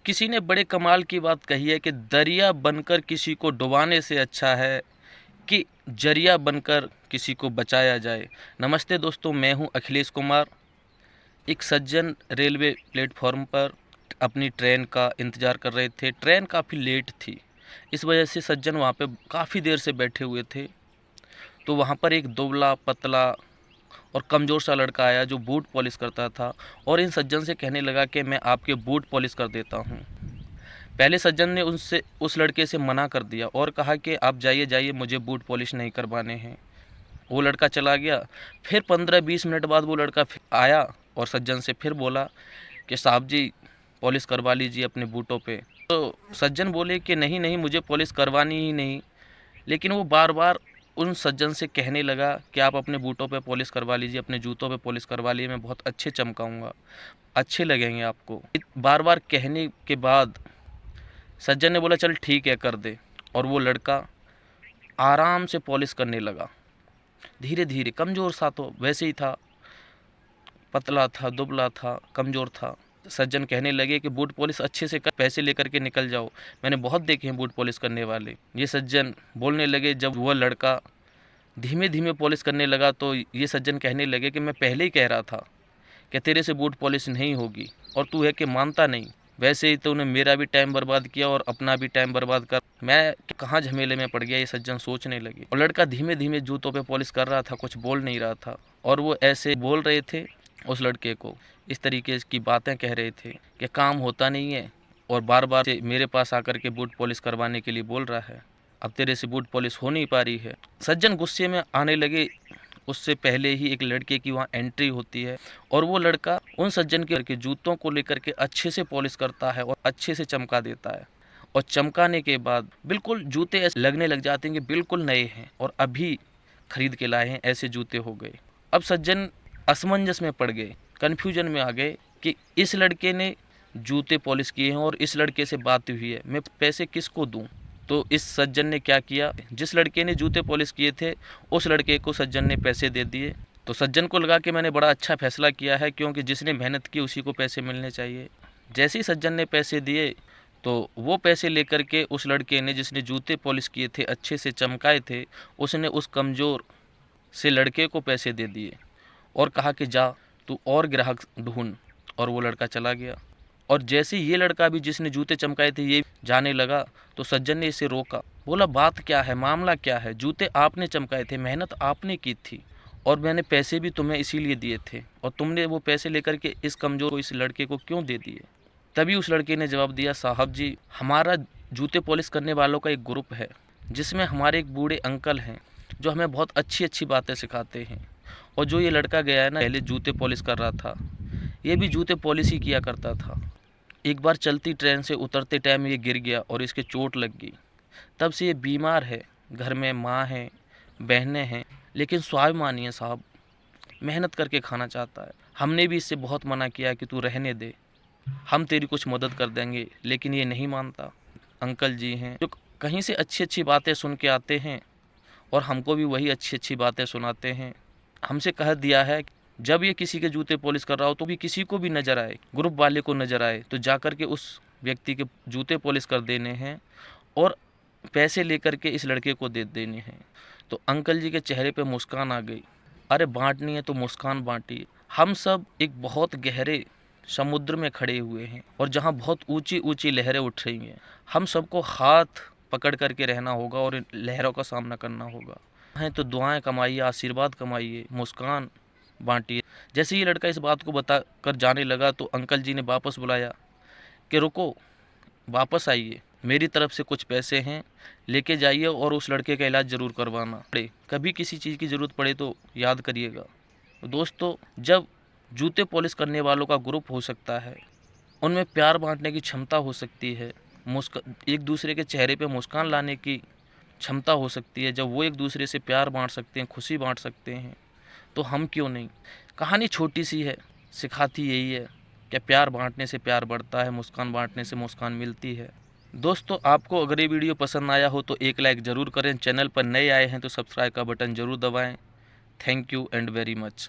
किसी ने बड़े कमाल की बात कही है कि दरिया बनकर किसी को डुबाने से अच्छा है कि जरिया बनकर किसी को बचाया जाए। नमस्ते दोस्तों, मैं हूं अखिलेश कुमार। एक सज्जन रेलवे प्लेटफॉर्म पर अपनी ट्रेन का इंतज़ार कर रहे थे। ट्रेन काफ़ी लेट थी, इस वजह से सज्जन वहां पे काफ़ी देर से बैठे हुए थे। तो वहां पर एक दुबला पतला और कमज़ोर सा लड़का आया जो बूट पॉलिश करता था और इन सज्जन से कहने लगा कि मैं आपके बूट पॉलिश कर देता हूं। पहले सज्जन ने उस लड़के से मना कर दिया और कहा कि आप जाइए जाइए, मुझे बूट पॉलिश नहीं करवाने हैं। वो लड़का चला गया। फिर 15-20 मिनट बाद वो लड़का आया और सज्जन से फिर बोला कि साहब जी, पॉलिश करवा लीजिए अपने बूटों पे। तो सज्जन बोले कि नहीं नहीं, मुझे पॉलिश करवानी ही नहीं। लेकिन वो बार बार उन सज्जन से कहने लगा कि आप अपने बूटों पे पॉलिश करवा लीजिए, अपने जूतों पे पॉलिश करवा लीजिए, मैं बहुत अच्छे चमकाऊंगा, अच्छे लगेंगे आपको। बार बार कहने के बाद सज्जन ने बोला चल ठीक है, कर दे। और वो लड़का आराम से पॉलिश करने लगा, धीरे धीरे। कमज़ोर सा तो वैसे ही था, पतला था, दुबला था, कमज़ोर था। सज्जन कहने लगे कि बूट पॉलिश अच्छे से कर, पैसे लेकर के निकल जाओ, मैंने बहुत देखे हैं बूट पॉलिश करने वाले। ये सज्जन बोलने लगे। जब वह लड़का धीमे धीमे पॉलिश करने लगा तो ये सज्जन कहने लगे कि मैं पहले ही कह रहा था कि तेरे से बूट पॉलिश नहीं होगी, और तू है कि मानता नहीं। वैसे ही तूने मेरा भी टाइम बर्बाद किया और अपना भी टाइम बर्बाद कर, मैं कहाँ झमेले में पड़ गया, ये सज्जन सोचने लगे। और लड़का धीमे धीमे जूतों पे पॉलिश कर रहा था, कुछ बोल नहीं रहा था। और वो ऐसे बोल रहे थे उस लड़के को, इस तरीके की बातें कह रहे थे कि काम होता नहीं है और बार बार मेरे पास आकर के बूट पॉलिश करवाने के लिए बोल रहा है, अब तेरे से बूट पॉलिश हो नहीं पा रही है। सज्जन गुस्से में आने लगे। उससे पहले ही एक लड़के की वहाँ एंट्री होती है और वो लड़का उन सज्जन के जूतों को लेकर के अच्छे से पॉलिश करता है और अच्छे से चमका देता है। और चमकाने के बाद बिल्कुल जूते ऐसे लगने लग जाते हैं कि बिल्कुल नए हैं और अभी खरीद के लाए हैं, ऐसे जूते हो गए। अब सज्जन असमंजस में पड़ गए, कन्फ्यूजन में आ गए कि इस लड़के ने जूते पॉलिश किए हैं और इस लड़के से बात हुई है, मैं पैसे किसको दूँ। तो इस सज्जन ने क्या किया, जिस लड़के ने जूते पॉलिश किए थे उस लड़के को सज्जन ने पैसे दे दिए। तो सज्जन को लगा कि मैंने बड़ा अच्छा फैसला किया है, क्योंकि जिसने मेहनत की उसी को पैसे मिलने चाहिए। जैसे ही सज्जन ने पैसे दिए तो वो पैसे लेकर के उस लड़के ने, जिसने जूते पॉलिश किए थे, अच्छे से चमकाए थे, उसने उस कमज़ोर से लड़के को पैसे दे दिए और कहा कि जा तू और ग्राहक ढूंढ। और वो लड़का चला गया। और जैसे ये लड़का भी, जिसने जूते चमकाए थे, ये जाने लगा तो सज्जन ने इसे रोका। बोला बात क्या है, मामला क्या है, जूते आपने चमकाए थे, मेहनत आपने की थी और मैंने पैसे भी तुम्हें इसीलिए दिए थे, और तुमने वो पैसे लेकर के इस कमज़ोर को, इस लड़के को क्यों दे दिए। तभी उस लड़के ने जवाब दिया, साहब जी, हमारा जूते पॉलिश करने वालों का एक ग्रुप है जिसमें हमारे एक बूढ़े अंकल हैं जो हमें बहुत अच्छी अच्छी बातें सिखाते हैं। और जो ये लड़का गया है ना, पहले जूते पॉलिश कर रहा था, ये भी जूते पॉलिश ही किया करता था। एक बार चलती ट्रेन से उतरते टाइम ये गिर गया और इसके चोट लग गई। तब से ये बीमार है, घर में माँ है, बहनें हैं, लेकिन स्वाभिमानी है साहब, मेहनत करके खाना चाहता है। हमने भी इससे बहुत मना किया कि तू रहने दे, हम तेरी कुछ मदद कर देंगे, लेकिन ये नहीं मानता। अंकल जी हैं जो कहीं से अच्छी अच्छी बातें सुन के आते हैं और हमको भी वही अच्छी अच्छी बातें सुनाते हैं। हमसे कह दिया है जब ये किसी के जूते पॉलिश कर रहा हो तो भी किसी को भी नज़र आए, ग्रुप वाले को नज़र आए, तो जाकर के उस व्यक्ति के जूते पॉलिश कर देने हैं और पैसे लेकर के इस लड़के को दे देने हैं। तो अंकल जी के चेहरे पे मुस्कान आ गई। अरे बांटनी है तो मुस्कान बांटी। हम सब एक बहुत गहरे समुद्र में खड़े हुए हैं और जहाँ बहुत ऊंची ऊंची लहरें उठ रही हैं। हम सबको हाथ पकड़ करके रहना होगा और इन लहरों का सामना करना होगा। हैं तो दुआएं कमाइए, आशीर्वाद कमाइए, मुस्कान बांटिए। जैसे ये लड़का इस बात को बता कर जाने लगा तो अंकल जी ने वापस बुलाया कि रुको, वापस आइए, मेरी तरफ से कुछ पैसे हैं, लेके जाइए और उस लड़के का इलाज ज़रूर करवाना। कभी किसी चीज़ की ज़रूरत पड़े तो याद करिएगा। दोस्तों, जब जूते पॉलिश करने वालों का ग्रुप हो सकता है, उनमें प्यार बांटने की क्षमता हो सकती है, एक दूसरे के चेहरे पे मुस्कान लाने की क्षमता हो सकती है, जब वो एक दूसरे से प्यार बांट सकते हैं, खुशी बांट सकते हैं, तो हम क्यों नहीं। कहानी छोटी सी है, सिखाती यही है कि प्यार बांटने से प्यार बढ़ता है, मुस्कान बांटने से मुस्कान मिलती है। दोस्तों, आपको अगर ये वीडियो पसंद आया हो तो एक लाइक ज़रूर करें। चैनल पर नए आए हैं तो सब्सक्राइब का बटन ज़रूर दबाएं। Thank you and very much.